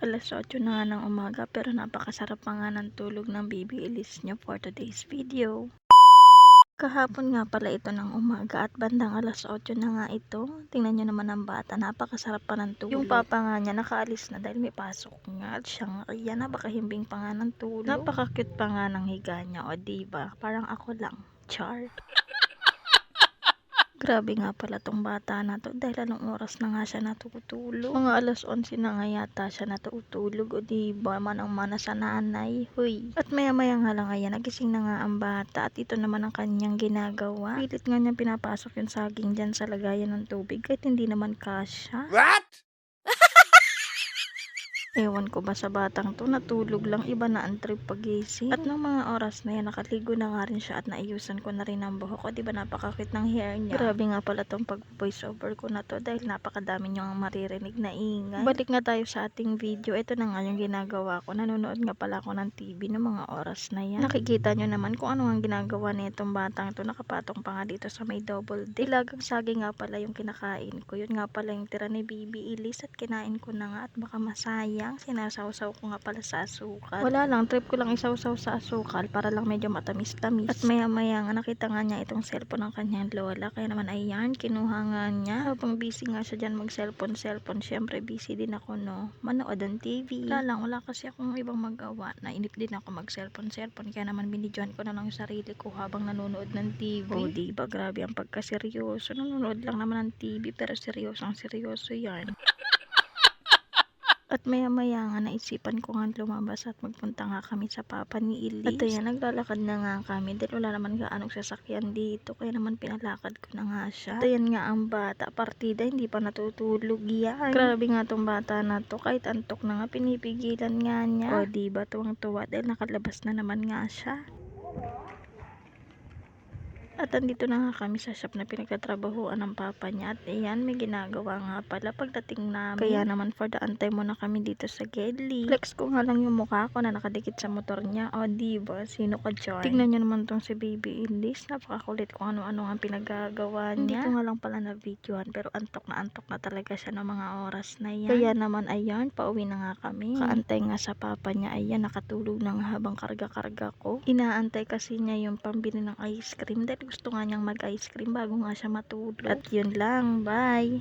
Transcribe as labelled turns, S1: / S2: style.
S1: 8:00 na nga ng umaga pero napakasarap pa nga ng tulog ng baby Elise niya for today's video. Kahapon nga pala ito ng umaga at bandang 8:00 na nga ito. Tingnan nyo naman ang bata, napakasarap pa ng tulog. Yung papa nga niya nakaalis na dahil may pasok nga at siya nga kaya napakahimbing pa nga ng tulog. Napaka-cute pa nga ng higa niya, o diba? Parang ako lang. Char. Grabe nga pala tong bata na to dahil anong oras na nga siya natutulog. Mga 11:00 na nga yata siya natutulog, o diba manang-mana sa nanay. Huy. At maya-maya nga lang ayan, nagising na nga ang bata at ito naman ang kanyang ginagawa. Pilit nga niya pinapasok yung saging dyan sa lagayan ng tubig kahit hindi naman kasya.
S2: What?
S1: Ewan ko ba sa batang to, natulog lang, iba na ang trip pagising. At nung mga oras na yan, nakaligo na nga rin siya at naayusan ko na rin ang buhok ko. Diba napakakit ng hair niya? Grabe nga pala tong pag-voice over ko na to dahil napakadami nyo ang maririnig na ingay. Balik nga tayo sa ating video. Ito na nga yung ginagawa ko. Nanonood nga pala ako ng TV ng mga oras na yan. Nakikita nyo naman kung ano ang ginagawa nitong batang to. Nakapatong pa nga dito sa may double deck. Ilagang saging nga pala yung kinakain ko. Yun nga pala yung tira ni Baby Elise at kinain ko na nga at baka masayang. Sinasawsaw ko nga pala sa asukal. Wala lang, trip ko lang isawsaw sa asukal para lang medyo matamis-tamis. At maya-maya nga nakita nga niya itong cellphone ng kanyang lola. Kaya naman ayan, kinuha nga niya. Habang busy nga siya dyan mag-cellphone. Syempre busy din ako, no? Manood ng TV. Wala kasi akong ibang magawa. Nainip din ako mag-cellphone. Kaya naman binidyohan ko na lang yung sarili ko habang nanonood ng TV. O diba, grabe ang pagkaseryoso. Nanonood lang naman ng TV pero seryoso yan. At maya-maya nga naisipan ko nga lumabas at magpunta nga kami sa papa ni Elise. At ayan, naglalakad na nga kami dahil wala naman gaanong sasakyan dito. Kaya naman pinalakad ko na nga siya. At ayan nga ang bata, partida, hindi pa natutulog yan. Grabe nga tong bata na to, kahit antok na nga, pinipigilan nga niya. O diba, tuwang-tuwa dahil nakalabas na naman nga siya. At andito na nga kami sa shop na pinagtatrabahuan ng papa niya. At ayan, may ginagawa nga pala pagdating namin. Kaya naman for the antay muna kami dito sa Gedli. Flex ko nga lang yung mukha ko na nakadikit sa motor niya. O diba, sino ka dyan? Tignan nyo naman tong si Baby Elise. Napakakulit kung ano-ano ang pinagagawa niya. Hindi ko nga lang pala na videohan pero antok na talaga siya ng mga oras na yan. Kaya naman ayan, pauwi na nga kami. Kaantay nga sa papa niya. Ayan, nakatulog na nga habang karga-karga ko. Inaantay kasi niya yung pambili ng ice cream dahil gusto nga niyang mag-ice cream bago nga siya matulog. At yun lang, bye!